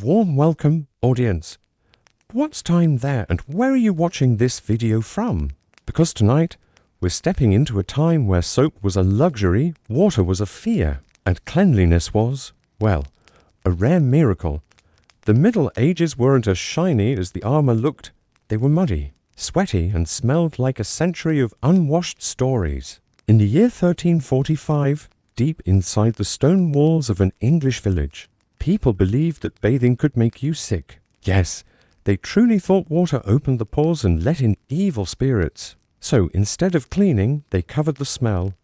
Warm welcome, audience. What's time there and where are you watching this video from? Because tonight, we're stepping into a time where soap was a luxury, water was a fear, and cleanliness was, well, a rare miracle. The Middle Ages weren't as shiny as the armor looked. They were muddy, sweaty, and smelled like a century of unwashed stories. In the year 1345, deep inside the stone walls of an English village, people believed that bathing could make you sick. Yes, they truly thought water opened the pores and let in evil spirits. So instead of cleaning, they covered the smell.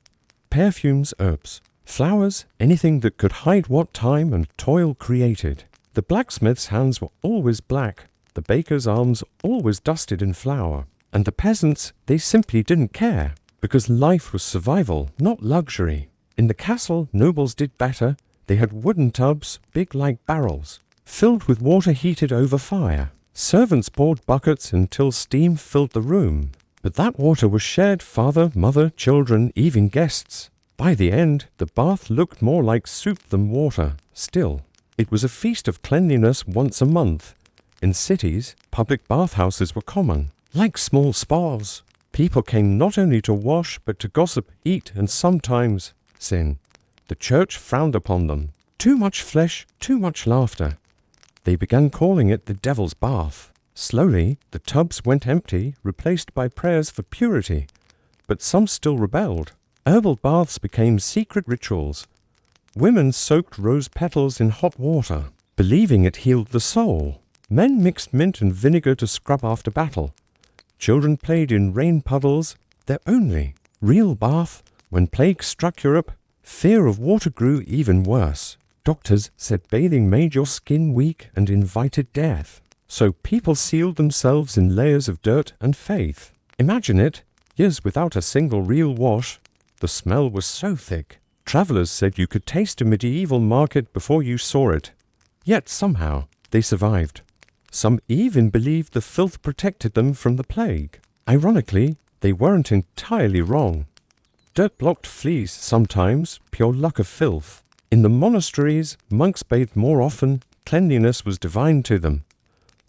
Perfumes, herbs, flowers, anything that could hide what time and toil created. The blacksmith's hands were always black, the baker's arms always dusted in flour, and the peasants, they simply didn't care, because life was survival, not luxury. In the castle, nobles did better. They had wooden tubs, big like barrels, filled with water heated over fire. Servants poured buckets until steam filled the room. But that water was shared father, mother, children, even guests. By the end, the bath looked more like soup than water. Still, it was a feast of cleanliness once a month. In cities, public bathhouses were common, like small spas. People came not only to wash, but to gossip, eat, and sometimes sin. The church frowned upon them. Too much flesh, too much laughter. They began calling it the devil's bath. Slowly, the tubs went empty, replaced by prayers for purity. But some still rebelled. Herbal baths became secret rituals. Women soaked rose petals in hot water, believing it healed the soul. Men mixed mint and vinegar to scrub after battle. Children played in rain puddles, their only real bath. When plague struck Europe, fear of water grew even worse. Doctors said bathing made your skin weak and invited death. So people sealed themselves in layers of dirt and faith. Imagine it, years without a single real wash. The smell was so thick. Travelers said you could taste a medieval market before you saw it. Yet somehow, they survived. Some even believed the filth protected them from the plague. Ironically, they weren't entirely wrong. Dirt blocked fleas sometimes, pure luck of filth. In the monasteries, monks bathed more often. Cleanliness was divine to them.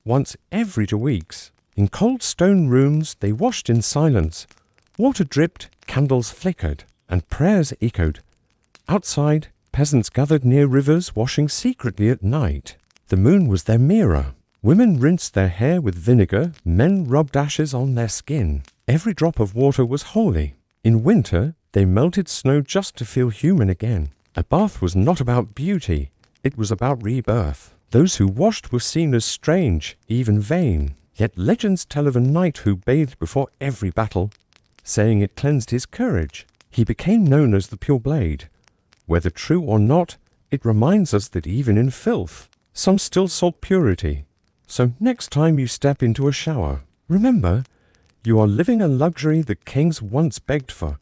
Once every 2 weeks. In cold stone rooms, they washed in silence. Water dripped, candles flickered, and prayers echoed. Outside, peasants gathered near rivers, washing secretly at night. The moon was their mirror. Women rinsed their hair with vinegar, men rubbed ashes on their skin. Every drop of water was holy. In winter, they melted snow just to feel human again. A bath was not about beauty, it was about rebirth. Those who washed were seen as strange, even vain. Yet legends tell of a knight who bathed before every battle, saying it cleansed his courage. He became known as the Pure Blade. Whether true or not, it reminds us that even in filth, some still sought purity. So next time you step into a shower, remember, you are living a luxury that kings once begged for.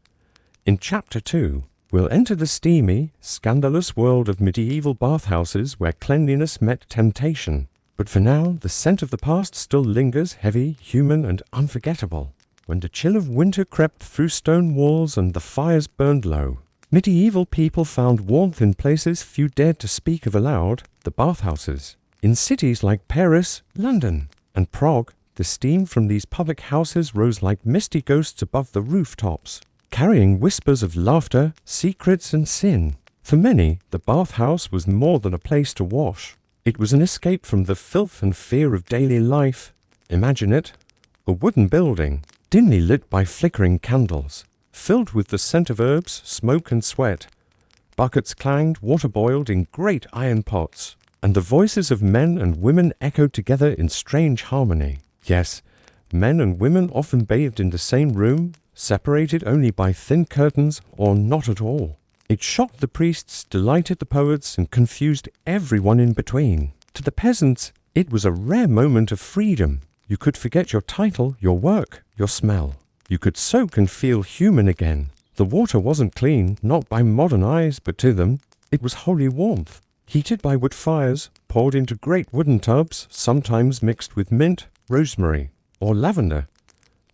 In Chapter 2, we'll enter the steamy, scandalous world of medieval bathhouses where cleanliness met temptation. But for now, the scent of the past still lingers, heavy, human, and unforgettable. When the chill of winter crept through stone walls and the fires burned low, medieval people found warmth in places few dared to speak of aloud, the bathhouses. In cities like Paris, London, and Prague, the steam from these public houses rose like misty ghosts above the rooftops, carrying whispers of laughter, secrets, and sin. For many, the bathhouse was more than a place to wash. It was an escape from the filth and fear of daily life. Imagine it, a wooden building, dimly lit by flickering candles, filled with the scent of herbs, smoke, and sweat. Buckets clanged, water boiled in great iron pots, and the voices of men and women echoed together in strange harmony. Yes, men and women often bathed in the same room, separated only by thin curtains or not at all. It shocked the priests, delighted the poets, and confused everyone in between. To the peasants, it was a rare moment of freedom. You could forget your title, your work, your smell. You could soak and feel human again. The water wasn't clean, not by modern eyes, but to them, it was holy warmth. Heated by wood fires, poured into great wooden tubs, sometimes mixed with mint, rosemary, or lavender.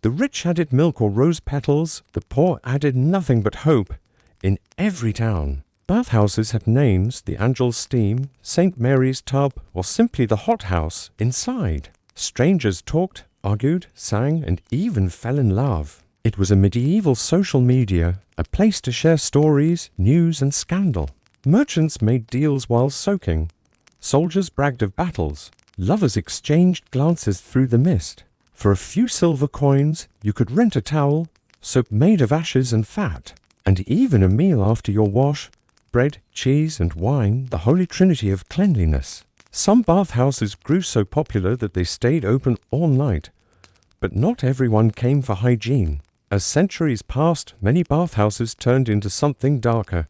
The rich added milk or rose petals, the poor added nothing but hope. In every town, Bathhouses had names: the Angel's Steam, St. Mary's Tub, or simply the hot house inside. Strangers talked, argued, sang, and even fell in love. It was a medieval social media, a place to share stories, news, and scandal. Merchants made deals while soaking. Soldiers bragged of battles. Lovers exchanged glances through the mist. For a few silver coins, you could rent a towel, soap made of ashes and fat, and even a meal after your wash: bread, cheese, and wine, the holy trinity of cleanliness. Some bathhouses grew so popular that they stayed open all night, but not everyone came for hygiene. As centuries passed, many bathhouses turned into something darker.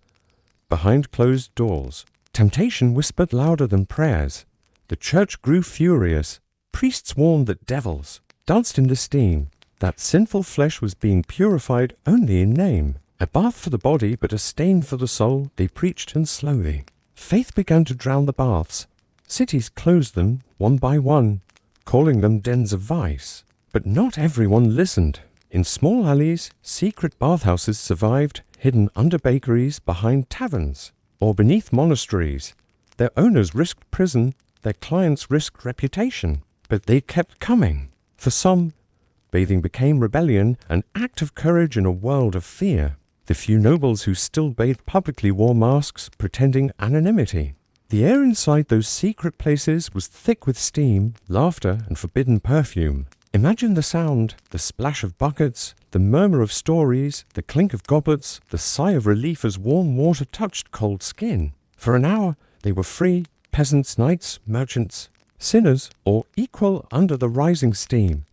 Behind closed doors, temptation whispered louder than prayers. The church grew furious. Priests warned that devils danced in the steam, that sinful flesh was being purified only in name. A bath for the body, but a stain for the soul, they preached, and slowly faith began to drown the baths. Cities closed them one by one, calling them dens of vice. But not everyone listened. In small alleys, secret bathhouses survived, hidden under bakeries, behind taverns, or beneath monasteries. Their owners risked prison, their clients risked reputation, but they kept coming. For some, bathing became rebellion, an act of courage in a world of fear. The few nobles who still bathed publicly wore masks, pretending anonymity. The air inside those secret places was thick with steam, laughter, and forbidden perfume. Imagine the sound: the splash of buckets, the murmur of stories, the clink of goblets, the sigh of relief as warm water touched cold skin. For an hour, they were free: peasants, knights, merchants, sinners, all equal under the rising steam.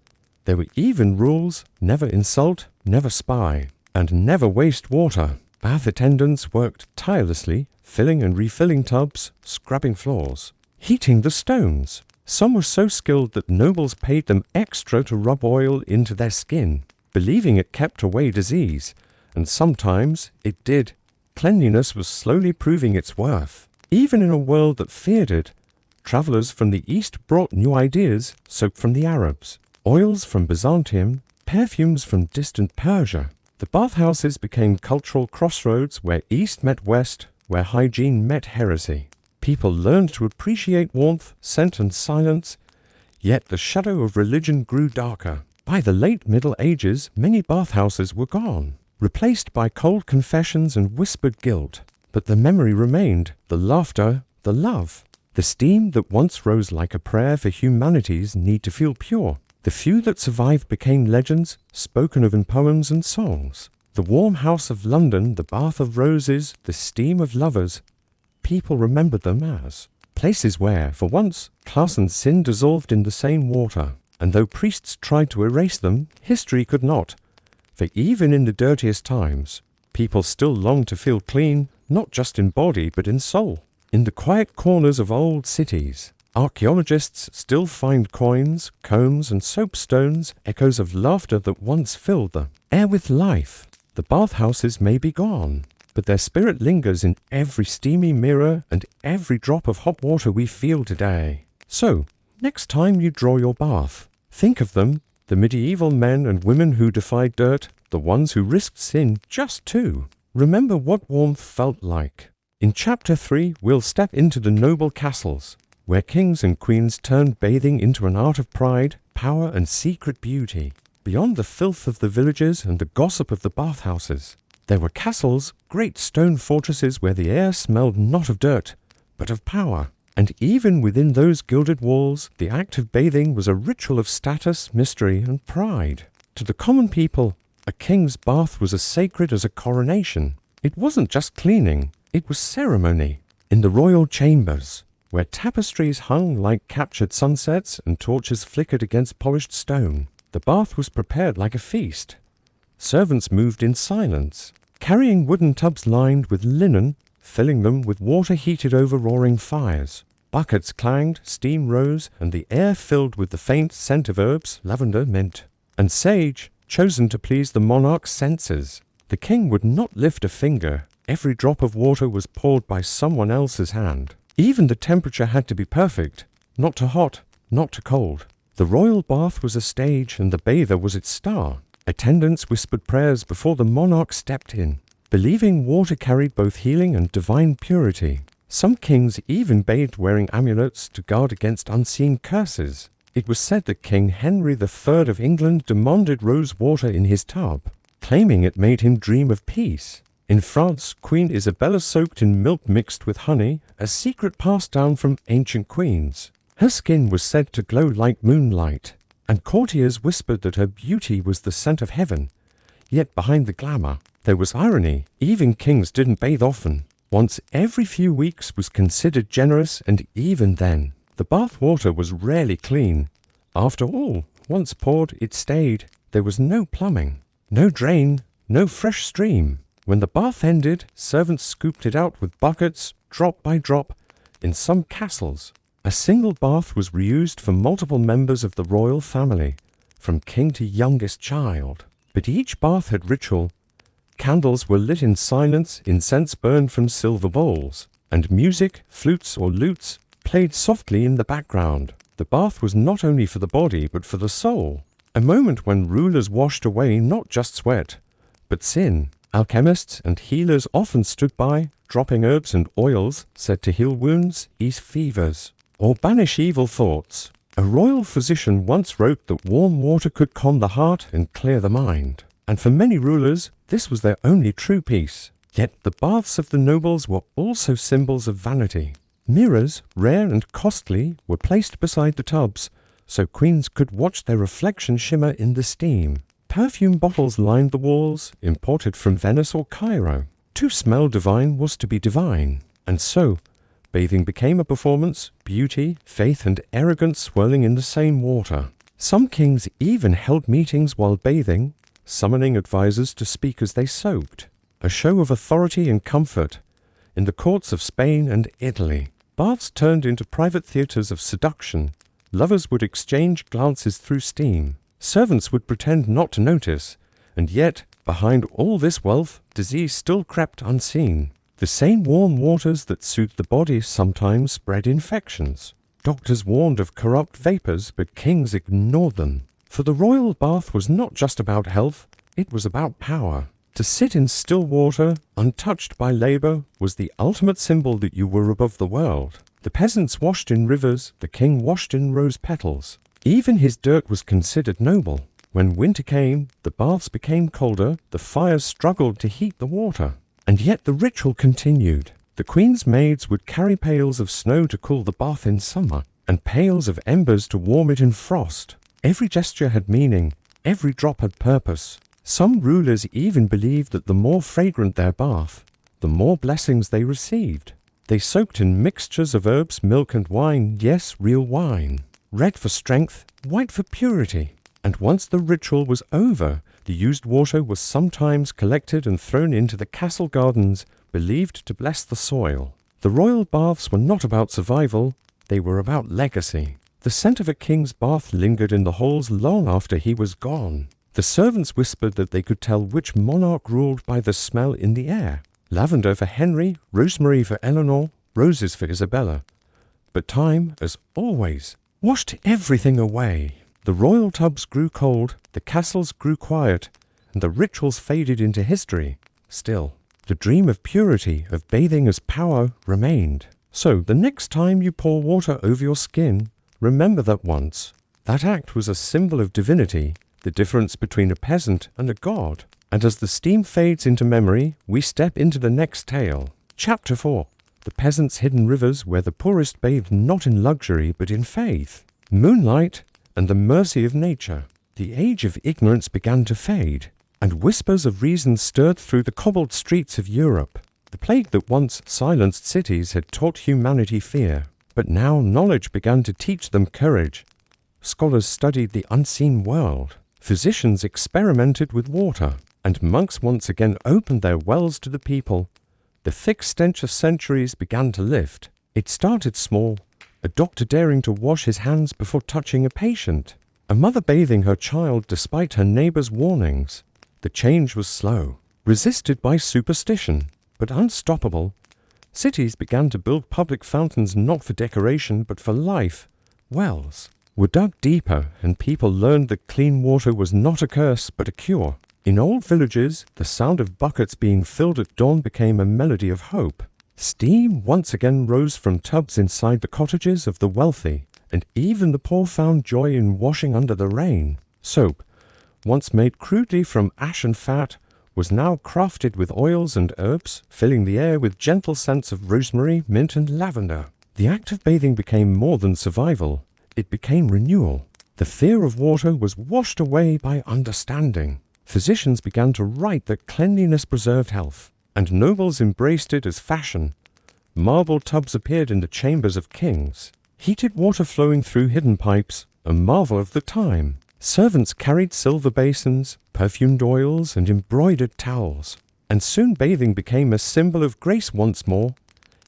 There were even rules: never insult, never spy, and never waste water. Bath attendants worked tirelessly, filling and refilling tubs, scrubbing floors, heating the stones. Some were so skilled that nobles paid them extra to rub oil into their skin, believing it kept away disease, and sometimes it did. Cleanliness was slowly proving its worth. Even in a world that feared it, travelers from the East brought new ideas: soap from the Arabs, oils from Byzantium, perfumes from distant Persia. The bathhouses became cultural crossroads where East met West, where hygiene met heresy. People learned to appreciate warmth, scent, and silence, yet the shadow of religion grew darker. By the late Middle Ages, many bathhouses were gone, replaced by cold confessions and whispered guilt. But the memory remained: the laughter, the love, the steam that once rose like a prayer for humanity's need to feel pure. The few that survived became legends, spoken of in poems and songs. The warm house of London, the bath of roses, the steam of lovers. People remembered them as places where, for once, class and sin dissolved in the same water. And though priests tried to erase them, history could not. For even in the dirtiest times, people still longed to feel clean, not just in body but in soul. In the quiet corners of old cities, archaeologists still find coins, combs, and soapstones, echoes of laughter that once filled the air with life. The bathhouses may be gone, but their spirit lingers in every steamy mirror and every drop of hot water we feel today. So, next time you draw your bath, think of them: the medieval men and women who defied dirt, the ones who risked sin just to. Remember what warmth felt like. In Chapter 3, we'll step into the noble castles, where kings and queens turned bathing into an art of pride, power, and secret beauty. Beyond the filth of the villages and the gossip of the bathhouses, there were castles, great stone fortresses where the air smelled not of dirt, but of power. And even within those gilded walls, the act of bathing was a ritual of status, mystery, and pride. To the common people, a king's bath was as sacred as a coronation. It wasn't just cleaning, it was ceremony. In the royal chambers, where tapestries hung like captured sunsets and torches flickered against polished stone, the bath was prepared like a feast. Servants moved in silence, carrying wooden tubs lined with linen, filling them with water heated over roaring fires. Buckets clanged, steam rose, and the air filled with the faint scent of herbs, lavender, mint, and sage, chosen to please the monarch's senses. The king would not lift a finger. Every drop of water was poured by someone else's hand. Even the temperature had to be perfect, not too hot, not too cold. The royal bath was a stage, and the bather was its star. Attendants whispered prayers before the monarch stepped in. believing water carried both healing and divine purity. Some kings even bathed wearing amulets to guard against unseen curses. It was said that King Henry III of England demanded rose water in his tub, claiming it made him dream of peace. In France, Queen Isabella soaked in milk mixed with honey, a secret passed down from ancient queens. Her skin was said to glow like moonlight, and courtiers whispered that her beauty was the scent of heaven. Yet behind the glamour, there was irony. Even kings didn't bathe often. Once every few weeks was considered generous, and even then, the bath water was rarely clean. After all, once poured, it stayed. There was no plumbing, no drain, no fresh stream. When the bath ended, servants scooped it out with buckets, drop by drop. In some castles, a single bath was reused for multiple members of the royal family, from king to youngest child. But each bath had ritual. Candles were lit in silence, incense burned from silver bowls, and music, flutes or lutes, played softly in the background. The bath was not only for the body, but for the soul. A moment when rulers washed away not just sweat, but sin. Alchemists and healers often stood by, dropping herbs and oils said to heal wounds, ease fevers, or banish evil thoughts. A royal physician once wrote that warm water could calm the heart and clear the mind. And for many rulers, this was their only true peace. Yet the baths of the nobles were also symbols of vanity. Mirrors, rare and costly, were placed beside the tubs, so queens could watch their reflection shimmer in the steam. Perfume bottles lined the walls, imported from Venice or Cairo. To smell divine was to be divine, and so bathing became a performance, beauty, faith and arrogance swirling in the same water. Some kings even held meetings while bathing, summoning advisors to speak as they soaked, a show of authority and comfort. In the courts of Spain and Italy, baths turned into private theatres of seduction. Lovers would exchange glances through steam. Servants would pretend not to notice, and yet, behind all this wealth, disease still crept unseen. The same warm waters that soothed the body sometimes spread infections. Doctors warned of corrupt vapors, but kings ignored them. For the royal bath was not just about health, it was about power. To sit in still water, untouched by labor, was the ultimate symbol that you were above the world. The peasants washed in rivers, the king washed in rose petals. Even his dirt was considered noble. When winter came, the baths became colder, the fires struggled to heat the water. And yet the ritual continued. The queen's maids would carry pails of snow to cool the bath in summer, and pails of embers to warm it in frost. Every gesture had meaning, every drop had purpose. Some rulers even believed that the more fragrant their bath, the more blessings they received. They soaked in mixtures of herbs, milk and wine, yes, real wine. Red for strength, white for purity. And once the ritual was over, the used water was sometimes collected and thrown into the castle gardens, believed to bless the soil. The royal baths were not about survival, they were about legacy. The scent of a king's bath lingered in the halls long after he was gone. The servants whispered that they could tell which monarch ruled by the smell in the air. Lavender for Henry, rosemary for Eleanor, roses for Isabella. But time, as always, washed everything away. The royal tubs grew cold, the castles grew quiet, and the rituals faded into history. Still, the dream of purity, of bathing as power, remained. So, the next time you pour water over your skin, remember that once, that act was a symbol of divinity, the difference between a peasant and a god. And as the steam fades into memory, we step into the next tale. Chapter 4. The peasants' hidden rivers where the poorest bathed not in luxury but in faith. Moonlight and the mercy of nature. The age of ignorance began to fade, and whispers of reason stirred through the cobbled streets of Europe. The plague that once silenced cities had taught humanity fear, but now knowledge began to teach them courage. Scholars studied the unseen world. Physicians experimented with water, and monks once again opened their wells to the people. The thick stench of centuries began to lift. It started small, a doctor daring to wash his hands before touching a patient, a mother bathing her child despite her neighbor's warnings. The change was slow, resisted by superstition, but unstoppable. Cities began to build public fountains not for decoration but for life. Wells were dug deeper, and people learned that clean water was not a curse but a cure. In old villages, the sound of buckets being filled at dawn became a melody of hope. Steam once again rose from tubs inside the cottages of the wealthy, and even the poor found joy in washing under the rain. Soap, once made crudely from ash and fat, was now crafted with oils and herbs, filling the air with gentle scents of rosemary, mint, and lavender. The act of bathing became more than survival. It became renewal. The fear of water was washed away by understanding. Physicians began to write that cleanliness preserved health, and nobles embraced it as fashion. Marble tubs appeared in the chambers of kings, heated water flowing through hidden pipes, a marvel of the time. Servants carried silver basins, perfumed oils, and embroidered towels, and soon bathing became a symbol of grace once more.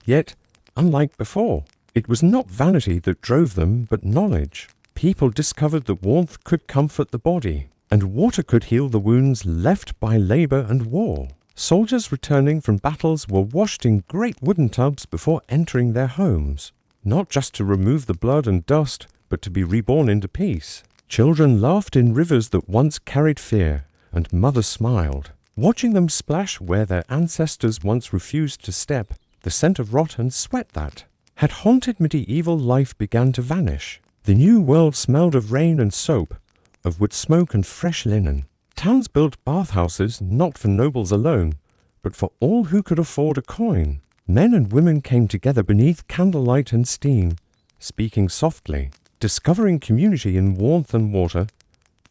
Yet, unlike before, it was not vanity that drove them, but knowledge. People discovered that warmth could comfort the body, and water could heal the wounds left by labor and war. Soldiers returning from battles were washed in great wooden tubs before entering their homes, not just to remove the blood and dust, but to be reborn into peace. Children laughed in rivers that once carried fear, and mothers smiled, watching them splash where their ancestors once refused to step. The scent of rot and sweat that had haunted medieval life began to vanish. The new world smelled of rain and soap, of wood smoke and fresh linen. Towns built bathhouses not for nobles alone, but for all who could afford a coin. Men and women came together beneath candlelight and steam, speaking softly, discovering community in warmth and water.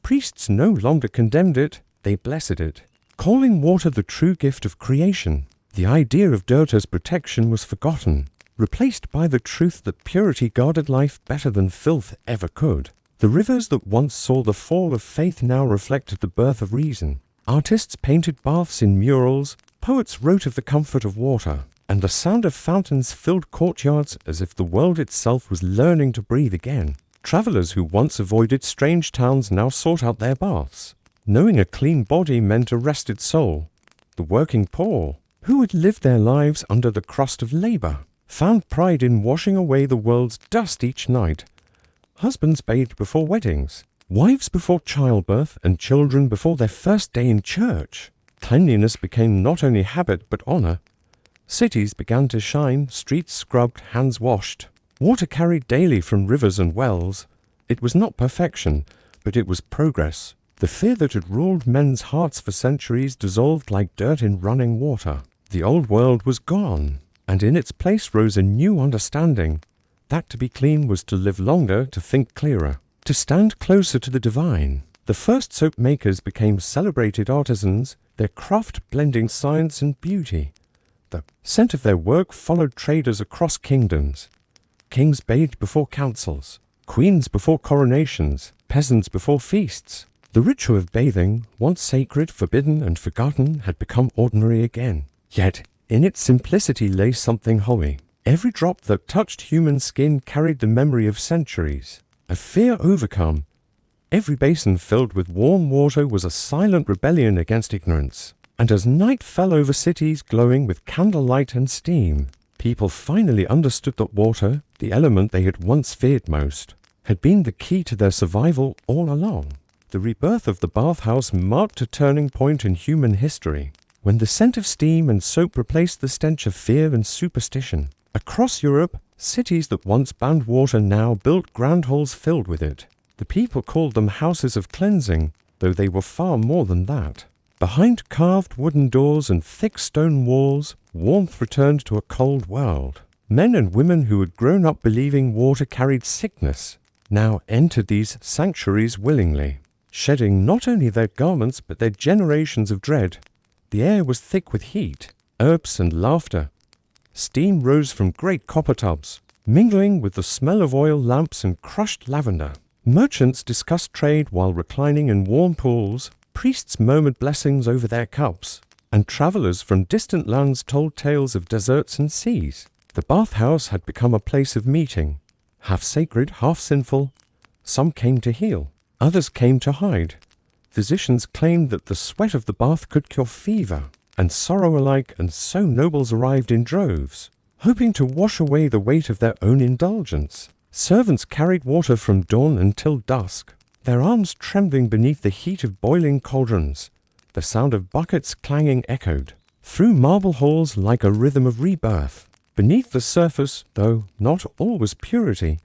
Priests no longer condemned it, they blessed it, calling water the true gift of creation. The idea of dirt as protection was forgotten, replaced by the truth that purity guarded life better than filth ever could. The rivers that once saw the fall of faith now reflected the birth of reason. Artists painted baths in murals, poets wrote of the comfort of water, and the sound of fountains filled courtyards as if the world itself was learning to breathe again. Travelers who once avoided strange towns now sought out their baths. Knowing a clean body meant a rested soul. The working poor, who had lived their lives under the crust of labor, found pride in washing away the world's dust each night. Husbands bathed before weddings, wives before childbirth, and children before their first day in church. Cleanliness became not only habit but honor. Cities began to shine, streets scrubbed, hands washed. Water carried daily from rivers and wells. It was not perfection, but it was progress. The fear that had ruled men's hearts for centuries dissolved like dirt in running water. The old world was gone, and in its place rose a new understanding. That to be clean was to live longer, to think clearer, to stand closer to the divine. The first soap makers became celebrated artisans, their craft blending science and beauty. The scent of their work followed traders across kingdoms. Kings bathed before councils, queens before coronations, peasants before feasts. The ritual of bathing, once sacred, forbidden, and forgotten, had become ordinary again. Yet, in its simplicity lay something holy. Every drop that touched human skin carried the memory of centuries, of fear overcome. Every basin filled with warm water was a silent rebellion against ignorance. And as night fell over cities glowing with candlelight and steam, people finally understood that water, the element they had once feared most, had been the key to their survival all along. The rebirth of the bathhouse marked a turning point in human history, when the scent of steam and soap replaced the stench of fear and superstition. Across Europe, cities that once banned water now built grand halls filled with it. The people called them houses of cleansing, though they were far more than that. Behind carved wooden doors and thick stone walls, warmth returned to a cold world. Men and women who had grown up believing water carried sickness now entered these sanctuaries willingly, shedding not only their garments but their generations of dread. The air was thick with heat, herbs, and laughter. Steam rose from great copper tubs, mingling with the smell of oil lamps and crushed lavender. Merchants discussed trade while reclining in warm pools. Priests murmured blessings over their cups, and travelers from distant lands told tales of deserts and seas. The bathhouse had become a place of meeting, half sacred, half sinful. Some came to heal, others came to hide. Physicians claimed that the sweat of the bath could cure fever and sorrow alike, and so nobles arrived in droves, hoping to wash away the weight of their own indulgence. Servants carried water from dawn until dusk, their arms trembling beneath the heat of boiling cauldrons. the sound of buckets clanging echoed through marble halls like a rhythm of rebirth. Beneath the surface, though not always purity,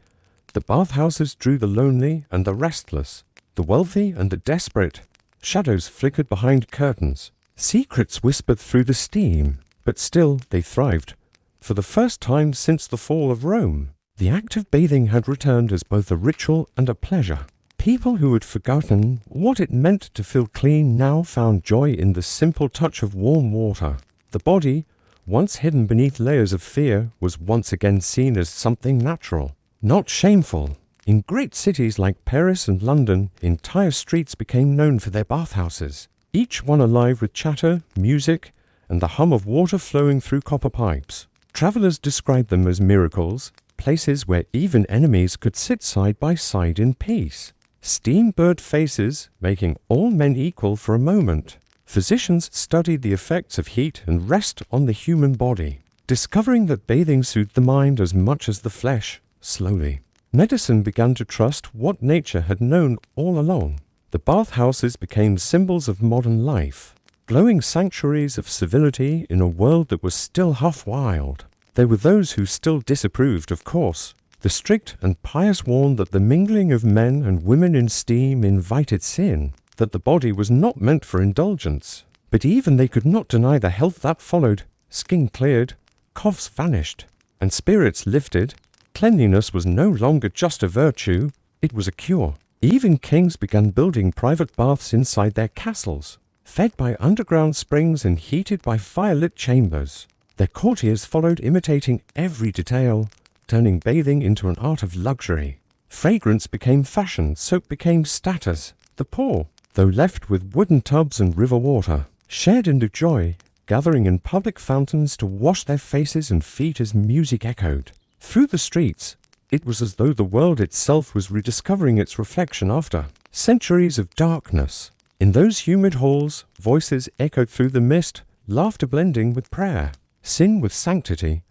the bathhouses drew the lonely and the restless, the wealthy and the desperate. Shadows flickered behind curtains. Secrets whispered through the steam, but still they thrived. For the first time since the fall of Rome, the act of bathing had returned as both a ritual and a pleasure. People who had forgotten what it meant to feel clean now found joy in the simple touch of warm water. The body, once hidden beneath layers of fear, was once again seen as something natural, not shameful. In great cities like Paris and London, entire streets became known for their bathhouses, each one alive with chatter, music, and the hum of water flowing through copper pipes. Travelers described them as miracles, places where even enemies could sit side by side in peace. Steam burnt faces, making all men equal for a moment. Physicians studied the effects of heat and rest on the human body, discovering that bathing soothed the mind as much as the flesh, slowly. Medicine began to trust what nature had known all along. The bathhouses became symbols of modern life, glowing sanctuaries of civility in a world that was still half wild. There were those who still disapproved, of course. The strict and pious warned that the mingling of men and women in steam invited sin, that the body was not meant for indulgence. But even they could not deny the health that followed. Skin cleared, coughs vanished, and spirits lifted. Cleanliness was no longer just a virtue, it was a cure. Even kings began building private baths inside their castles, fed by underground springs and heated by firelit chambers. Their courtiers followed, imitating every detail, turning bathing into an art of luxury. Fragrance became fashion, soap became status. The poor, though left with wooden tubs and river water, shared in the joy, gathering in public fountains to wash their faces and feet as music echoed. Through the streets, it was as though the world itself was rediscovering its reflection after centuries of darkness. In those humid halls, voices echoed through the mist, laughter blending with prayer, sin with sanctity.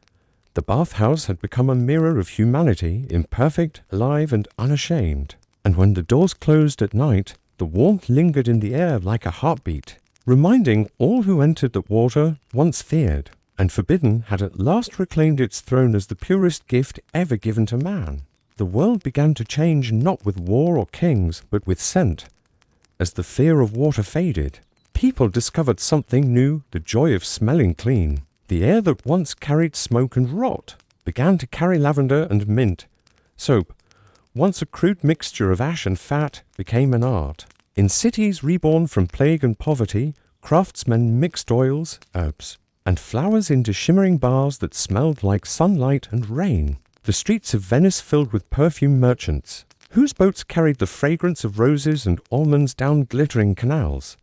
The bathhouse had become a mirror of humanity, imperfect, alive, and unashamed. And when the doors closed at night, the warmth lingered in the air like a heartbeat, reminding all who entered that water, once feared and forbidden, had at last reclaimed its throne as the purest gift ever given to man. The world began to change not with war or kings, but with scent. As the fear of water faded, people discovered something new, the joy of smelling clean. The air that once carried smoke and rot began to carry lavender and mint. Soap, once a crude mixture of ash and fat, became an art. In cities reborn from plague and poverty, craftsmen mixed oils, herbs, and flowers into shimmering bars that smelled like sunlight and rain. The streets of Venice filled with perfume merchants, whose boats carried the fragrance of roses and almonds down glittering canals.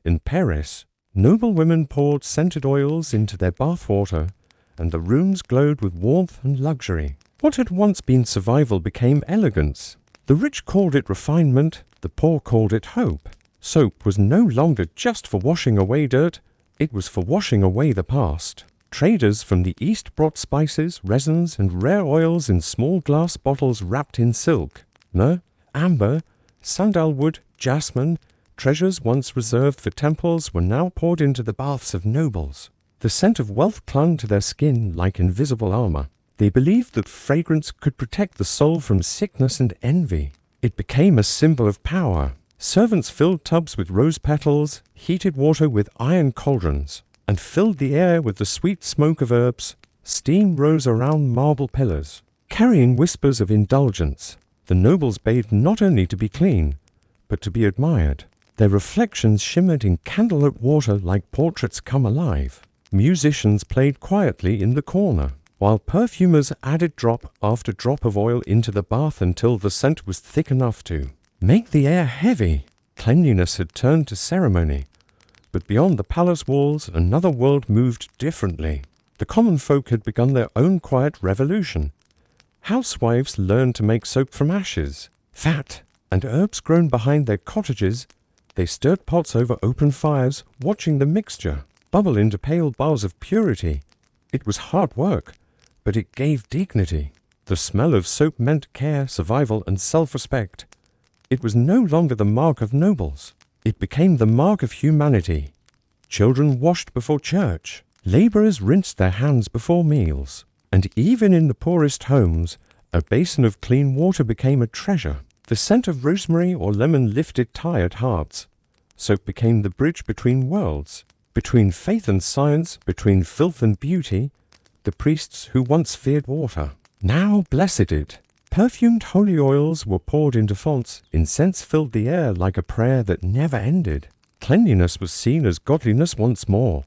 In Paris, noble women poured scented oils into their bathwater, and the rooms glowed with warmth and luxury. What had once been survival became elegance. The rich called it refinement, the poor called it hope. Soap was no longer just for washing away dirt, it was for washing away the past. Traders from the East brought spices, resins, and rare oils in small glass bottles wrapped in silk. Myrrh, amber, sandalwood, jasmine, treasures once reserved for temples were now poured into the baths of nobles. The scent of wealth clung to their skin like invisible armor. They believed that fragrance could protect the soul from sickness and envy. It became a symbol of power. Servants filled tubs with rose petals, heated water with iron cauldrons, and filled the air with the sweet smoke of herbs. Steam rose around marble pillars, carrying whispers of indulgence. The nobles bathed not only to be clean, but to be admired. Their reflections shimmered in candlelit water like portraits come alive. Musicians played quietly in the corner, while perfumers added drop after drop of oil into the bath until the scent was thick enough to make the air heavy. Cleanliness had turned to ceremony, but beyond the palace walls, another world moved differently. The common folk had begun their own quiet revolution. Housewives learned to make soap from ashes, fat, and herbs grown behind their cottages. They stirred pots over open fires, watching the mixture bubble into pale bars of purity. It was hard work, but it gave dignity. The smell of soap meant care, survival, and self-respect. It was no longer the mark of nobles. It became the mark of humanity. Children washed before church. Laborers rinsed their hands before meals. And even in the poorest homes, a basin of clean water became a treasure. The scent of rosemary or lemon lifted tired hearts. Soap became the bridge between worlds, between faith and science, between filth and beauty. The priests who once feared water now blessed it. Perfumed holy oils were poured into fonts. Incense filled the air like a prayer that never ended. Cleanliness was seen as godliness once more.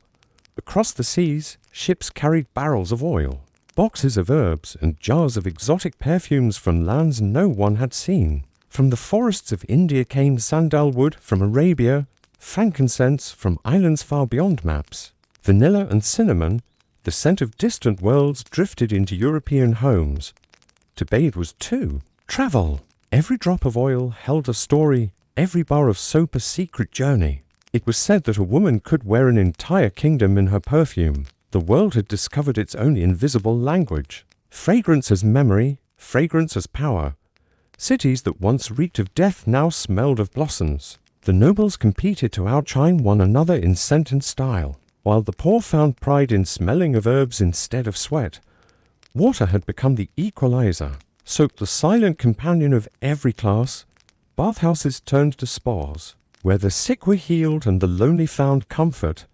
Across the seas, ships carried barrels of oil, boxes of herbs, and jars of exotic perfumes from lands no one had seen. From the forests of India came sandalwood, from Arabia, frankincense from islands far beyond maps. Vanilla and cinnamon, the scent of distant worlds, drifted into European homes. To bathe was too. Travel. Every drop of oil held a story, every bar of soap a secret journey. It was said that a woman could wear an entire kingdom in her perfume. The world had discovered its own invisible language. Fragrance as memory, fragrance as power. Cities that once reeked of death now smelled of blossoms. The nobles competed to outshine one another in scent and style, while the poor found pride in smelling of herbs instead of sweat. Water had become the equalizer, soap the silent companion of every class. Bathhouses turned to spas, where the sick were healed and the lonely found comfort.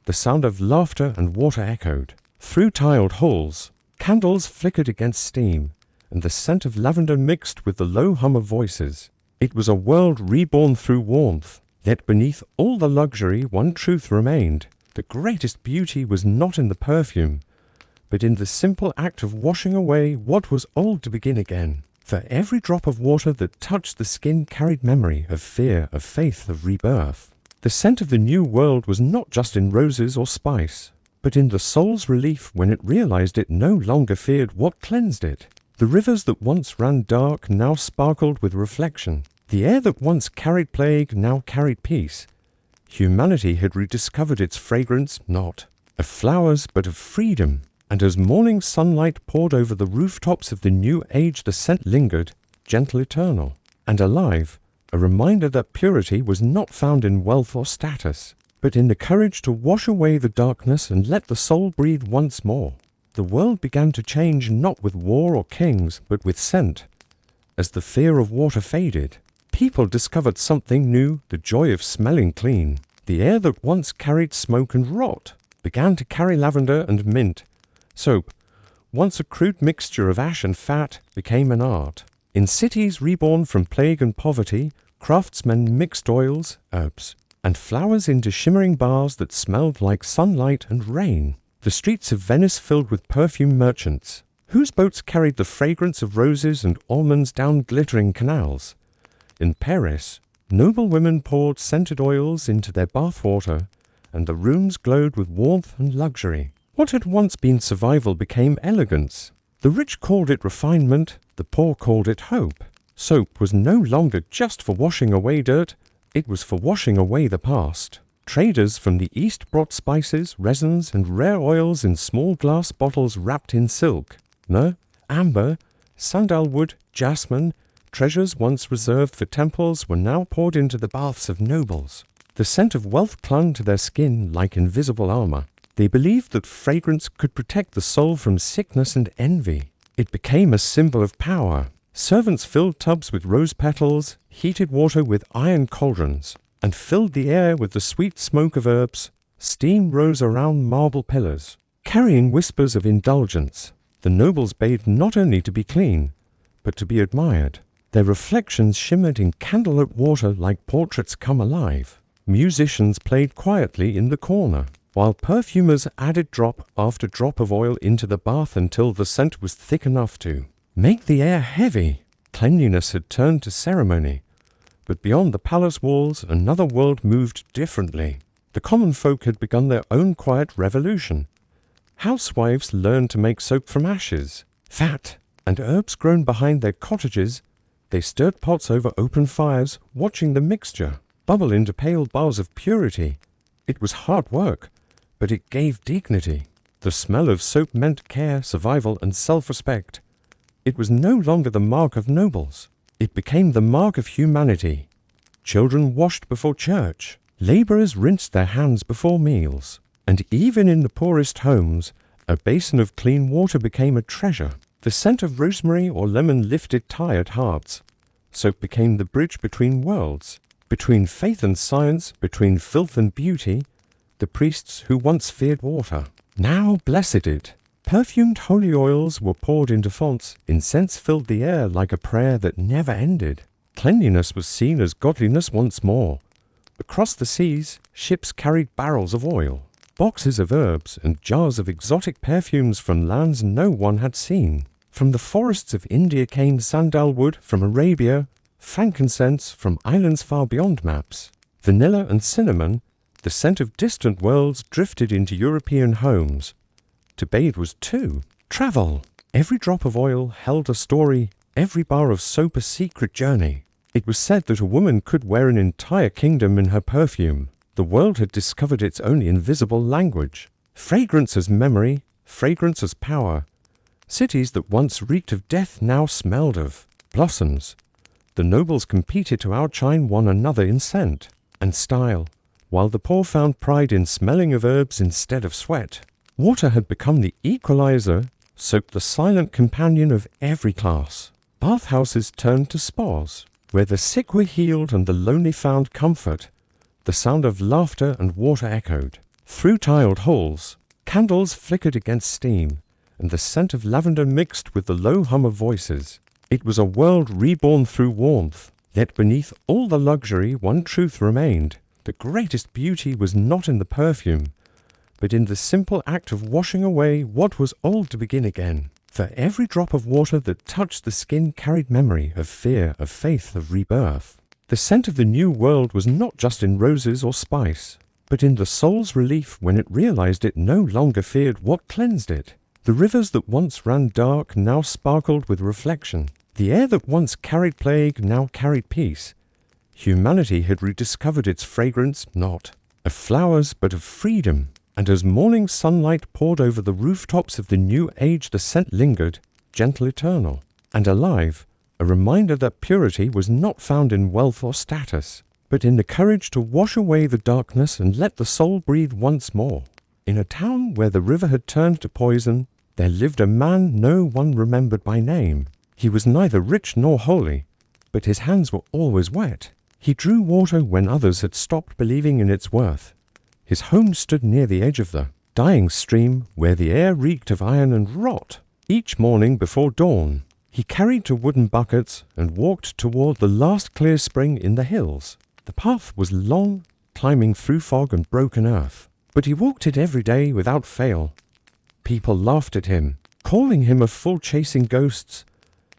The sound of laughter and water echoed. Through tiled halls, candles flickered against steam, and the scent of lavender mixed with the low hum of voices. It was a world reborn through warmth. Yet beneath all the luxury, one truth remained. The greatest beauty was not in the perfume, but in the simple act of washing away what was old to begin again. For every drop of water that touched the skin carried memory of fear, of faith, of rebirth. The scent of the new world was not just in roses or spice, but in the soul's relief when it realized it no longer feared what cleansed it. The rivers that once ran dark now sparkled with reflection. The air that once carried plague now carried peace. Humanity had rediscovered its fragrance, not of flowers, but of freedom. And as morning sunlight poured over the rooftops of the new age, the scent lingered, gentle, eternal, and alive, a reminder that purity was not found in wealth or status, but in the courage to wash away the darkness and let the soul breathe once more. The world began to change not with war or kings, but with scent. As the fear of water faded, people discovered something new, the joy of smelling clean. The air that once carried smoke and rot began to carry lavender and mint. Soap, once a crude mixture of ash and fat, became an art. In cities reborn from plague and poverty, craftsmen mixed oils, herbs, and flowers into shimmering bars that smelled like sunlight and rain. The streets of Venice filled with perfume merchants, whose boats carried the fragrance of roses and almonds down glittering canals. In Paris, noble women poured scented oils into their bath water, and the rooms glowed with warmth and luxury. What had once been survival became elegance. The rich called it refinement, the poor called it hope. Soap was no longer just for washing away dirt, it was for washing away the past. Traders from the East brought spices, resins, and rare oils in small glass bottles wrapped in silk. Myrrh, amber, sandalwood, jasmine, treasures once reserved for temples were now poured into the baths of nobles. The scent of wealth clung to their skin like invisible armor. They believed that fragrance could protect the soul from sickness and envy. It became a symbol of power. Servants filled tubs with rose petals, heated water with iron cauldrons, and filled the air with the sweet smoke of herbs. Steam rose around marble pillars, carrying whispers of indulgence. The nobles bathed not only to be clean, but to be admired. Their reflections shimmered in candlelit water like portraits come alive. Musicians played quietly in the corner, while perfumers added drop after drop of oil into the bath until the scent was thick enough to make the air heavy. Cleanliness had turned to ceremony. But beyond the palace walls, another world moved differently. The common folk had begun their own quiet revolution. Housewives learned to make soap from ashes, fat, and herbs grown behind their cottages. They stirred pots over open fires, watching the mixture bubble into pale bars of purity. It was hard work, but it gave dignity. The smell of soap meant care, survival, and self-respect. It was no longer the mark of nobles. It became the mark of humanity. Children washed before church. Laborers rinsed their hands before meals. And even in the poorest homes, a basin of clean water became a treasure. The scent of rosemary or lemon lifted tired hearts. Soap became the bridge between worlds, between faith and science, between filth and beauty. The priests who once feared water now blessed it. Perfumed holy oils were poured into fonts. Incense filled the air like a prayer that never ended. Cleanliness was seen as godliness once more. Across the seas, ships carried barrels of oil, boxes of herbs, and jars of exotic perfumes from lands no one had seen. From the forests of India came sandalwood, from Arabia, frankincense, from islands far beyond maps. Vanilla and cinnamon, the scent of distant worlds, drifted into European homes. To bathe was too. Travel. Every drop of oil held a story, every bar of soap a secret journey. It was said that a woman could wear an entire kingdom in her perfume. The world had discovered its own invisible language. Fragrance as memory, fragrance as power. Cities that once reeked of death now smelled of blossoms. The nobles competed to outshine one another in scent and style, while the poor found pride in smelling of herbs instead of sweat. Water had become the equalizer, soap the silent companion of every class. Bathhouses turned to spas, where the sick were healed and the lonely found comfort. The sound of laughter and water echoed. Through tiled halls, candles flickered against steam, and the scent of lavender mixed with the low hum of voices. It was a world reborn through warmth. Yet beneath all the luxury, one truth remained. The greatest beauty was not in the perfume, but in the simple act of washing away what was old to begin again. For every drop of water that touched the skin carried memory of fear, of faith, of rebirth. The scent of the new world was not just in roses or spice, but in the soul's relief when it realized it no longer feared what cleansed it. The rivers that once ran dark now sparkled with reflection. The air that once carried plague now carried peace. Humanity had rediscovered its fragrance, not of flowers, but of freedom. And as morning sunlight poured over the rooftops of the new age, the scent lingered, gentle, eternal, and alive, a reminder that purity was not found in wealth or status, but in the courage to wash away the darkness and let the soul breathe once more. In a town where the river had turned to poison, there lived a man no one remembered by name. He was neither rich nor holy, but his hands were always wet. He drew water when others had stopped believing in its worth. His home stood near the edge of the dying stream, where the air reeked of iron and rot. Each morning before dawn, he carried 2 wooden buckets and walked toward the last clear spring in the hills. The path was long, climbing through fog and broken earth, but he walked it every day without fail. People laughed at him, calling him a fool chasing ghosts,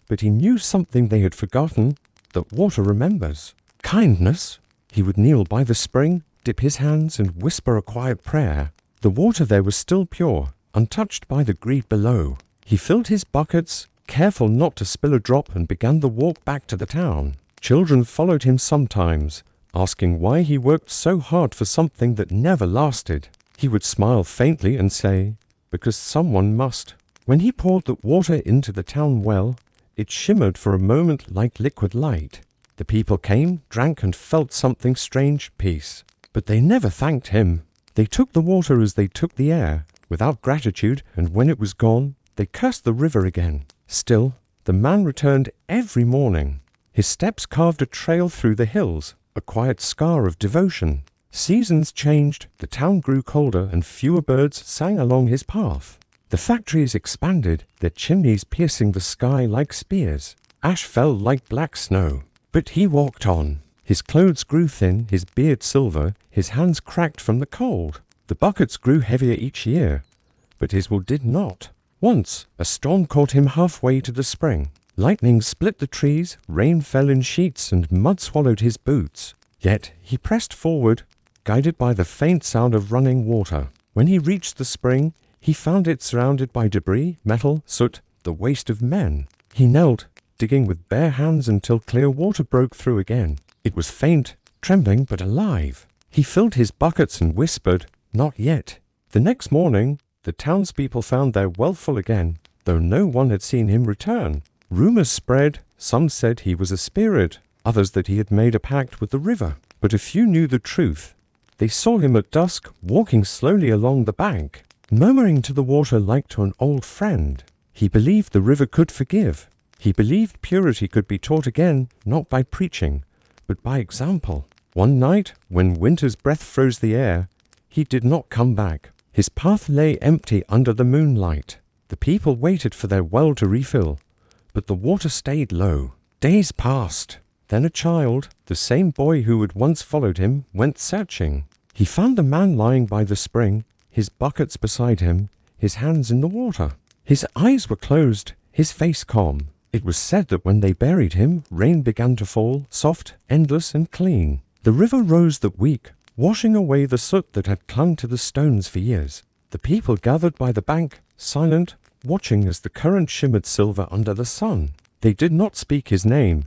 but he knew something they had forgotten, that water remembers. Kindness. He would kneel by the spring, dip his hands and whisper a quiet prayer. The water there was still pure, untouched by the greed below. He filled his buckets, careful not to spill a drop, and began the walk back to the town. Children followed him sometimes, asking why he worked so hard for something that never lasted. He would smile faintly and say, because someone must. When he poured the water into the town well, it shimmered for a moment like liquid light. The people came, drank, and felt something strange, peace. But they never thanked him. They took the water as they took the air, without gratitude, and when it was gone, they cursed the river again. Still, the man returned every morning. His steps carved a trail through the hills, a quiet scar of devotion. Seasons changed, the town grew colder, and fewer birds sang along his path. The factories expanded, their chimneys piercing the sky like spears. Ash fell like black snow. But he walked on. His clothes grew thin, his beard silver, his hands cracked from the cold. The buckets grew heavier each year, but his wool did not. Once, a storm caught him halfway to the spring. Lightning split the trees, rain fell in sheets, and mud swallowed his boots. Yet he pressed forward, guided by the faint sound of running water. When he reached the spring, he found it surrounded by debris, metal, soot, the waste of men. He knelt, digging with bare hands until clear water broke through again. It was faint, trembling, but alive. He filled his buckets and whispered, "Not yet." The next morning, the townspeople found their well full again, though no one had seen him return. Rumors spread. Some said he was a spirit, others that he had made a pact with the river. But a few knew the truth. They saw him at dusk walking slowly along the bank, murmuring to the water like to an old friend. He believed the river could forgive. He believed purity could be taught again, not by preaching, but by example. One night, when winter's breath froze the air, he did not come back. His path lay empty under the moonlight. The people waited for their well to refill, but the water stayed low. Days passed. Then a child, the same boy who had once followed him, went searching. He found a man lying by the spring, his buckets beside him, his hands in the water. His eyes were closed, his face calm. It was said that when they buried him, rain began to fall, soft, endless, and clean. The river rose that week, washing away the soot that had clung to the stones for years. The people gathered by the bank, silent, watching as the current shimmered silver under the sun. They did not speak his name,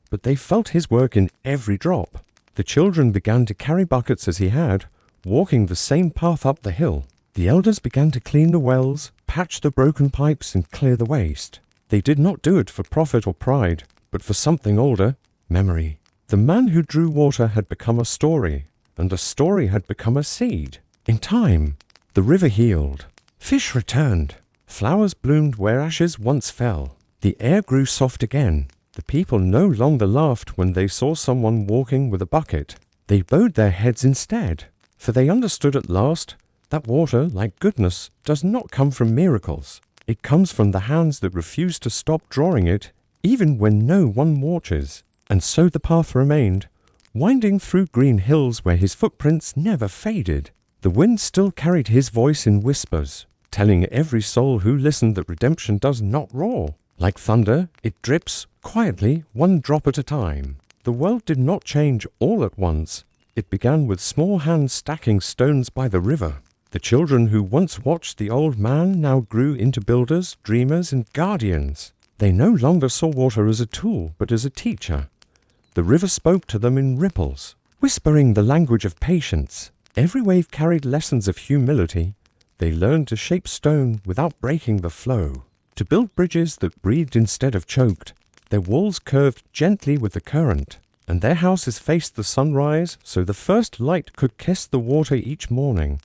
but they felt his work in every drop. The children began to carry buckets as he had, walking the same path up the hill. The elders began to clean the wells, patch the broken pipes, and clear the waste. They did not do it for profit or pride, but for something older, memory. The man who drew water had become a story, and the story had become a seed. In time, the river healed. Fish returned. Flowers bloomed where ashes once fell. The air grew soft again. The people no longer laughed when they saw someone walking with a bucket. They bowed their heads instead, for they understood at last that water, like goodness, does not come from miracles. It comes from the hands that refuse to stop drawing it, even when no one watches. And so the path remained, winding through green hills where his footprints never faded. The wind still carried his voice in whispers, telling every soul who listened that redemption does not roar. Like thunder, it drips, quietly, one drop at a time. The world did not change all at once. It began with small hands stacking stones by the river. The children who once watched the old man now grew into builders, dreamers, and guardians. They no longer saw water as a tool, but as a teacher. The river spoke to them in ripples, whispering the language of patience. Every wave carried lessons of humility. They learned to shape stone without breaking the flow, to build bridges that breathed instead of choked. Their walls curved gently with the current, and their houses faced the sunrise so the first light could kiss the water each morning.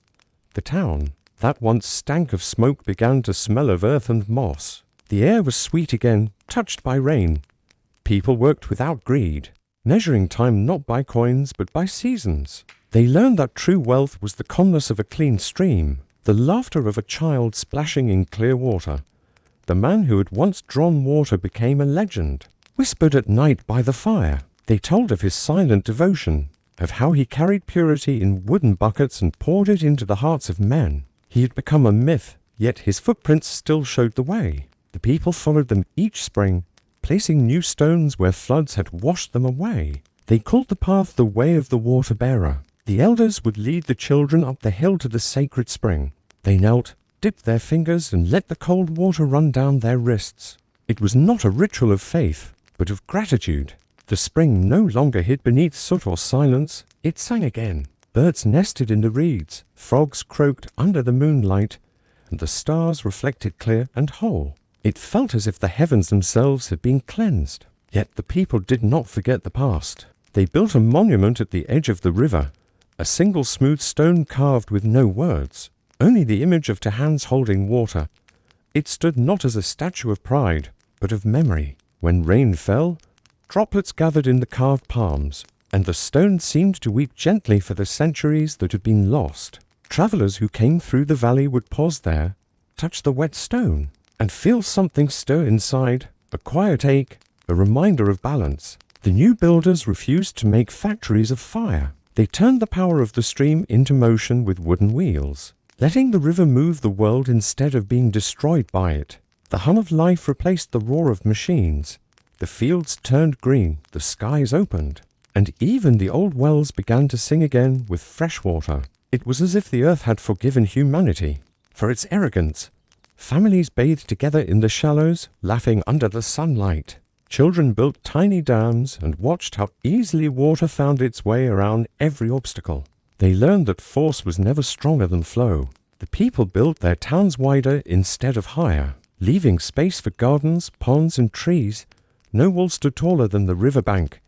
The town, that once stank of smoke, began to smell of earth and moss. The air was sweet again, touched by rain. People worked without greed, measuring time not by coins but by seasons. They learned that true wealth was the calmness of a clean stream, the laughter of a child splashing in clear water. The man who had once drawn water became a legend, whispered at night by the fire. They told of his silent devotion, of how he carried purity in wooden buckets and poured it into the hearts of men. He had become a myth, yet his footprints still showed the way. The people followed them each spring, placing new stones where floods had washed them away. They called the path the way of the water-bearer. The elders would lead the children up the hill to the sacred spring. They knelt, dipped their fingers, and let the cold water run down their wrists. It was not a ritual of faith, but of gratitude. The spring no longer hid beneath soot or silence. It sang again. Birds nested in the reeds, frogs croaked under the moonlight, and the stars reflected clear and whole. It felt as if the heavens themselves had been cleansed. Yet the people did not forget the past. They built a monument at the edge of the river, a single smooth stone carved with no words, only the image of two hands holding water. It stood not as a statue of pride, but of memory. When rain fell, droplets gathered in the carved palms, and the stone seemed to weep gently for the centuries that had been lost. Travelers who came through the valley would pause there, touch the wet stone, and feel something stir inside, a quiet ache, a reminder of balance. The new builders refused to make factories of fire. They turned the power of the stream into motion with wooden wheels, letting the river move the world instead of being destroyed by it. The hum of life replaced the roar of machines. The fields turned green, the skies opened, and even the old wells began to sing again with fresh water. It was as if the earth had forgiven humanity for its arrogance. Families bathed together in the shallows, laughing under the sunlight. Children built tiny dams and watched how easily water found its way around every obstacle. They learned that force was never stronger than flow. The people built their towns wider instead of higher, leaving space for gardens, ponds, and trees. No wall stood taller than the riverbank,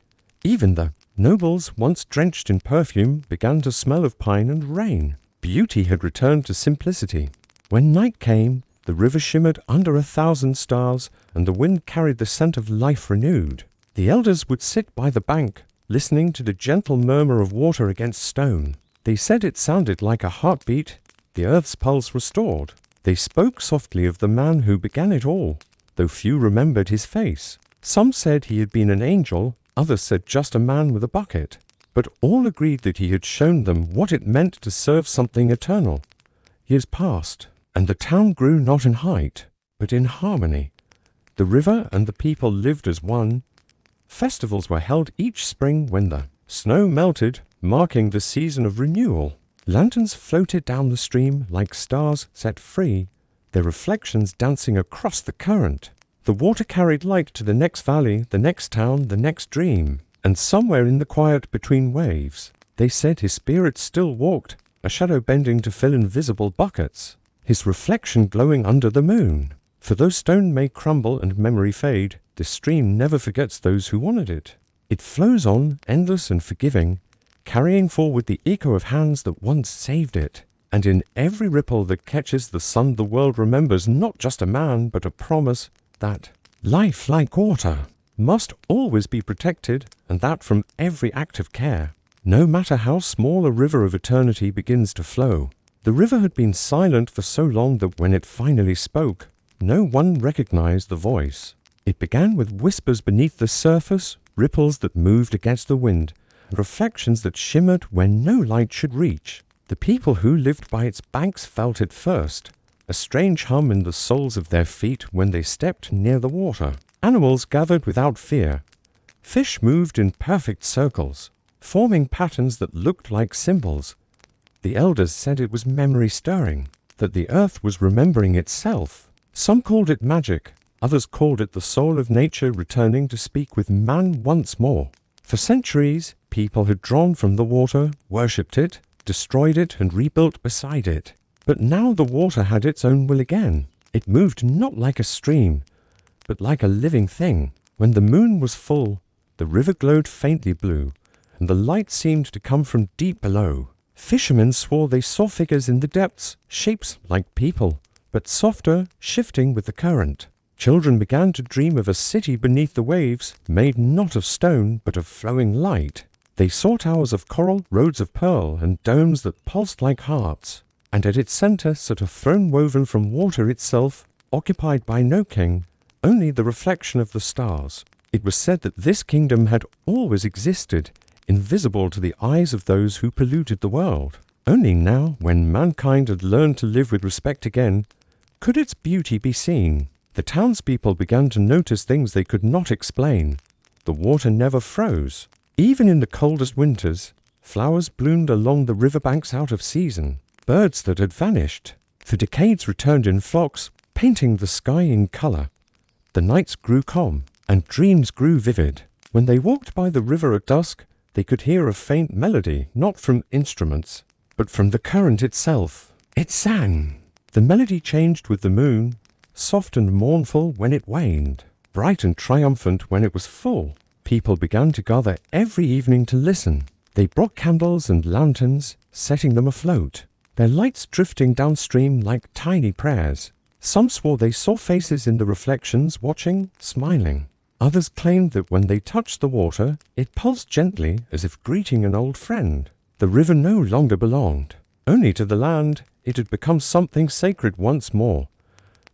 Even the nobles, once drenched in perfume, began to smell of pine and rain. Beauty had returned to simplicity. When night came, the river shimmered under 1,000 stars, and the wind carried the scent of life renewed. The elders would sit by the bank, listening to the gentle murmur of water against stone. They said it sounded like a heartbeat, the earth's pulse restored. They spoke softly of the man who began it all, though few remembered his face. Some said he had been an angel, others said just a man with a bucket. But all agreed that he had shown them what it meant to serve something eternal. Years passed, and the town grew not in height, but in harmony. The river and the people lived as one. Festivals were held each spring when the snow melted, marking the season of renewal. Lanterns floated down the stream like stars set free, their reflections dancing across the current. The water carried light to the next valley, the next town, the next dream. And somewhere in the quiet between waves, they said his spirit still walked, a shadow bending to fill invisible buckets, his reflection glowing under the moon. For though stone may crumble and memory fade, this stream never forgets those who wanted it. It flows on, endless and forgiving, carrying forward the echo of hands that once saved it. And in every ripple that catches the sun, the world remembers not just a man, but a promise that life, like water, must always be protected, and that from every act of care. No matter how small a river of eternity begins to flow, the river had been silent for so long that when it finally spoke, no one recognized the voice. It began with whispers beneath the surface, ripples that moved against the wind, and reflections that shimmered where no light should reach. The people who lived by its banks felt it first, a strange hum in the soles of their feet when they stepped near the water. Animals gathered without fear. Fish moved in perfect circles, forming patterns that looked like symbols. The elders said it was memory stirring, that the earth was remembering itself. Some called it magic, others called it the soul of nature returning to speak with man once more. For centuries, people had drawn from the water, worshipped it, destroyed it, and rebuilt beside it. But now the water had its own will again. It moved not like a stream, but like a living thing. When the moon was full, the river glowed faintly blue, and the light seemed to come from deep below. Fishermen swore they saw figures in the depths, shapes like people, but softer, shifting with the current. Children began to dream of a city beneath the waves, made not of stone, but of flowing light. They saw towers of coral, roads of pearl, and domes that pulsed like hearts. And at its center sat a throne woven from water itself, occupied by no king, only the reflection of the stars. It was said that this kingdom had always existed, invisible to the eyes of those who polluted the world. Only now, when mankind had learned to live with respect again, could its beauty be seen. The townspeople began to notice things they could not explain. The water never froze. Even in the coldest winters, flowers bloomed along the riverbanks out of season. Birds that had vanished for decades returned in flocks, painting the sky in color. The nights grew calm, and dreams grew vivid. When they walked by the river at dusk, they could hear a faint melody, not from instruments, but from the current itself. It sang. The melody changed with the moon, soft and mournful when it waned, bright and triumphant when it was full. People began to gather every evening to listen. They brought candles and lanterns, setting them afloat, their lights drifting downstream like tiny prayers. Some swore they saw faces in the reflections, watching, smiling. Others claimed that when they touched the water, it pulsed gently as if greeting an old friend. The river no longer belonged only to the land. It had become something sacred once more.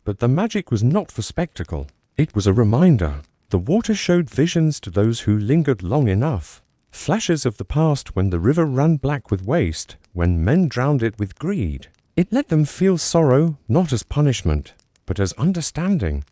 But the magic was not for spectacle. It was a reminder. The water showed visions to those who lingered long enough. Flashes of the past when the river ran black with waste, when men drowned it with greed. It let them feel sorrow, not as punishment, but as understanding.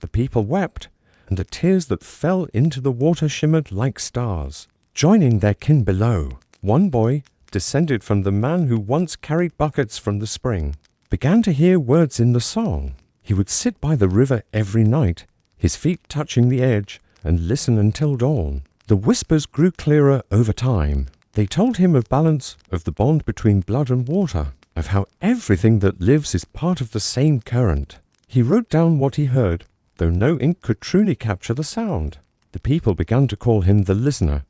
The people wept, and the tears that fell into the water shimmered like stars, joining their kin below. One boy, descended from the man who once carried buckets from the spring, began to hear words in the song. He would sit by the river every night, his feet touching the edge, and listen until dawn. The whispers grew clearer over time. They told him of balance, of the bond between blood and water, of how everything that lives is part of the same current. He wrote down what he heard, though no ink could truly capture the sound. The people began to call him the listener,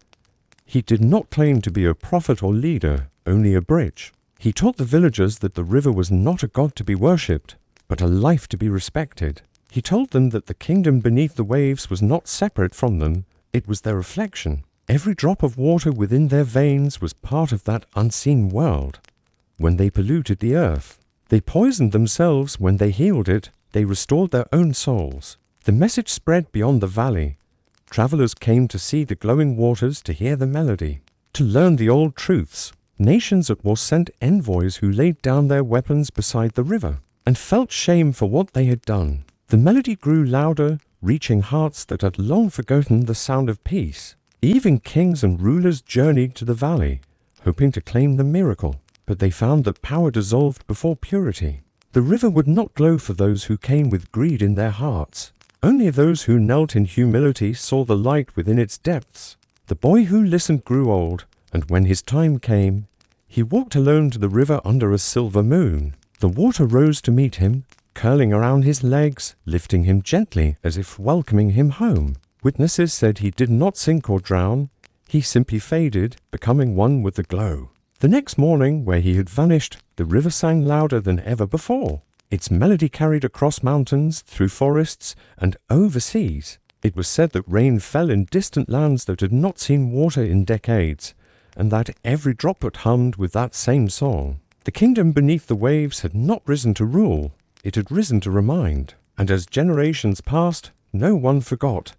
He did not claim to be a prophet or leader, only a bridge. He taught the villagers that the river was not a god to be worshipped, but a life to be respected. He told them that the kingdom beneath the waves was not separate from them, it was their reflection. Every drop of water within their veins was part of that unseen world. When they polluted the earth, they poisoned themselves. When they healed it, they restored their own souls. The message spread beyond the valley. Travelers came to see the glowing waters, to hear the melody, to learn the old truths. Nations at war sent envoys who laid down their weapons beside the river and felt shame for what they had done. The melody grew louder, reaching hearts that had long forgotten the sound of peace. Even kings and rulers journeyed to the valley, hoping to claim the miracle, but they found that power dissolved before purity. The river would not glow for those who came with greed in their hearts. Only those who knelt in humility saw the light within its depths. The boy who listened grew old, and when his time came, he walked alone to the river under a silver moon. The water rose to meet him, curling around his legs, lifting him gently as if welcoming him home. Witnesses said he did not sink or drown. He simply faded, becoming one with the glow. The next morning, where he had vanished, the river sang louder than ever before. Its melody carried across mountains, through forests, and overseas. It was said that rain fell in distant lands that had not seen water in decades, and that every droplet hummed with that same song. The kingdom beneath the waves had not risen to rule, it had risen to remind. And as generations passed, no one forgot.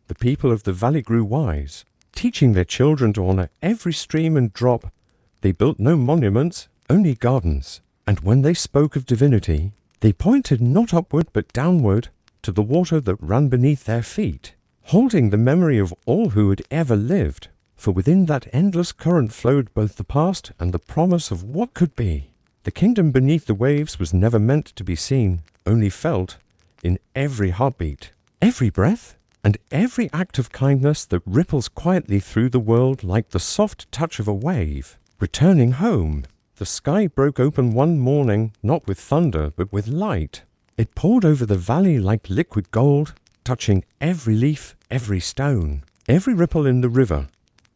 The people of the valley grew wise, teaching their children to honor every stream and drop. They built no monuments, only gardens. And when they spoke of divinity, they pointed not upward but downward to the water that ran beneath their feet, holding the memory of all who had ever lived. For within that endless current flowed both the past and the promise of what could be. The kingdom beneath the waves was never meant to be seen, only felt in every heartbeat, every breath, and every act of kindness that ripples quietly through the world like the soft touch of a wave. Returning home, the sky broke open one morning, not with thunder, but with light. It poured over the valley like liquid gold, touching every leaf, every stone, every ripple in the river.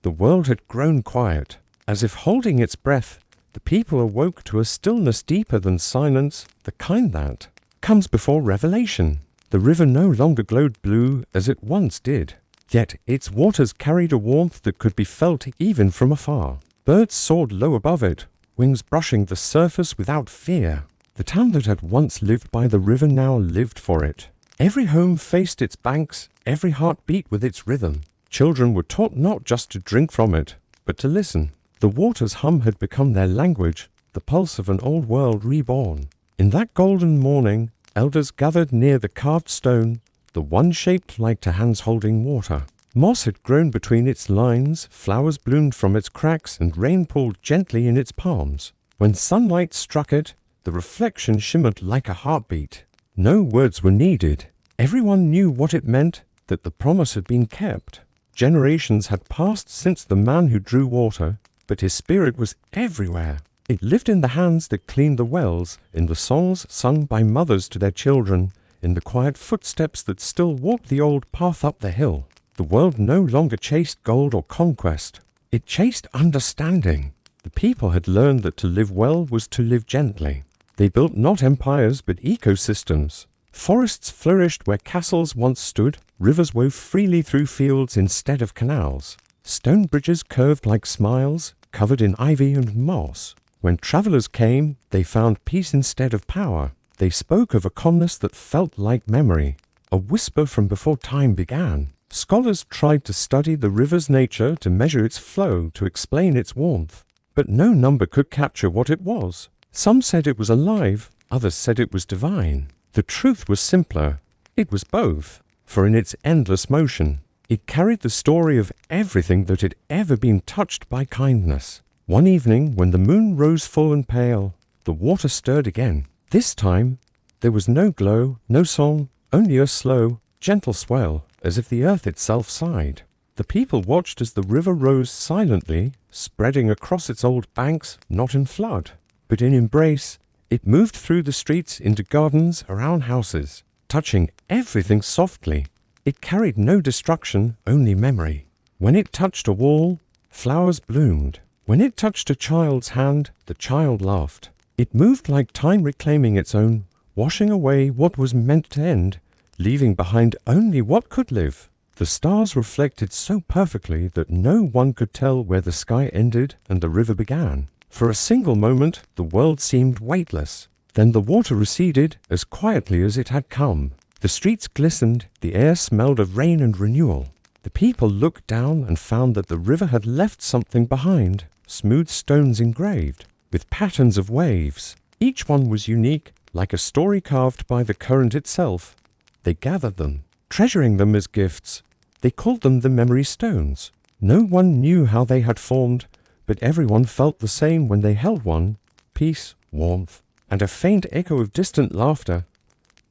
The world had grown quiet. As if holding its breath, the people awoke to a stillness deeper than silence, the kind that comes before revelation. The river no longer glowed blue as it once did, yet its waters carried a warmth that could be felt even from afar. Birds soared low above it, wings brushing the surface without fear. The town that had once lived by the river now lived for it. Every home faced its banks, every heart beat with its rhythm. Children were taught not just to drink from it, but to listen. The water's hum had become their language, the pulse of an old world reborn. In that golden morning, elders gathered near the carved stone, the one shaped like to hands holding water. Moss had grown between its lines, flowers bloomed from its cracks, and rain poured gently in its palms. When sunlight struck it, the reflection shimmered like a heartbeat. No words were needed. Everyone knew what it meant, that the promise had been kept. Generations had passed since the man who drew water, but his spirit was everywhere. It lived in the hands that cleaned the wells, in the songs sung by mothers to their children, in the quiet footsteps that still walked the old path up the hill. The world no longer chased gold or conquest. It chased understanding. The people had learned that to live well was to live gently. They built not empires but ecosystems. Forests flourished where castles once stood. Rivers wove freely through fields instead of canals. Stone bridges curved like smiles, covered in ivy and moss. When travelers came, they found peace instead of power. They spoke of a calmness that felt like memory, a whisper from before time began. Scholars tried to study the river's nature, to measure its flow, to explain its warmth. But no number could capture what it was. Some said it was alive, others said it was divine. The truth was simpler. It was both. For in its endless motion, it carried the story of everything that had ever been touched by kindness. One evening, when the moon rose full and pale, the water stirred again. This time, there was no glow, no song, only a slow, gentle swell, as if the earth itself sighed. The people watched as the river rose silently, spreading across its old banks, not in flood, but in embrace. It moved through the streets into gardens around houses, touching everything softly. It carried no destruction, only memory. When it touched a wall, Flowers bloomed. When it touched a child's hand, the child laughed. It moved like time reclaiming its own, washing away what was meant to end, leaving behind only what could live. The stars reflected so perfectly that no one could tell where the sky ended and the river began. For a single moment, the world seemed weightless. Then the water receded as quietly as it had come. The streets glistened, the air smelled of rain and renewal. The people looked down and found that the river had left something behind, smooth stones engraved, with patterns of waves. Each one was unique, like a story carved by the current itself. They gathered them, treasuring them as gifts. They called them the memory stones. No one knew how they had formed, but everyone felt the same when they held one: peace, warmth, and a faint echo of distant laughter.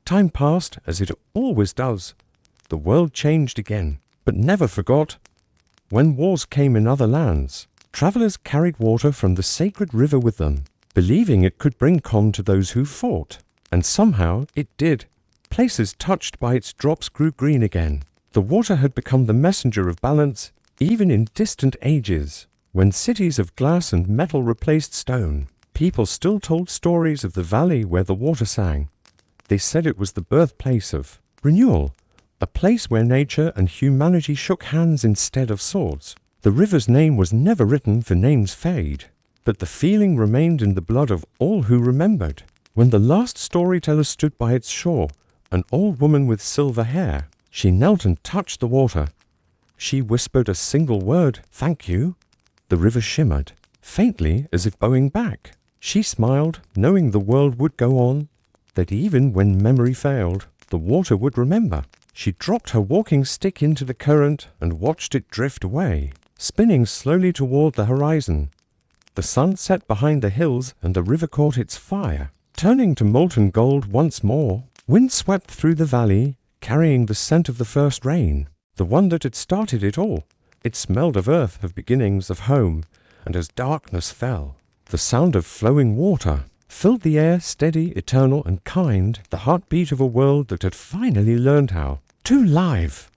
Time passed, as it always does. The world changed again, but never forgot. When wars came in other lands, travelers carried water from the sacred river with them, believing it could bring calm to those who fought. And somehow it did. Places touched by its drops grew green again. The water had become the messenger of balance, even in distant ages. When cities of glass and metal replaced stone, people still told stories of the valley where the water sang. They said it was the birthplace of renewal, a place where nature and humanity shook hands instead of swords. The river's name was never written, for names fade, but the feeling remained in the blood of all who remembered. When the last storyteller stood by its shore, an old woman with silver hair, she knelt and touched the water. She whispered a single word: "Thank you." The river shimmered, faintly as if bowing back. She smiled, knowing the world would go on, that even when memory failed, the water would remember. She dropped her walking stick into the current and watched it drift away, spinning slowly toward the horizon. The sun set behind the hills and the river caught its fire, turning to molten gold once more. Wind swept through the valley, carrying the scent of the first rain, the one that had started it all. It smelled of earth, of beginnings, of home, and as darkness fell, the sound of flowing water filled the air, steady, eternal, and kind, the heartbeat of a world that had finally learned how to live.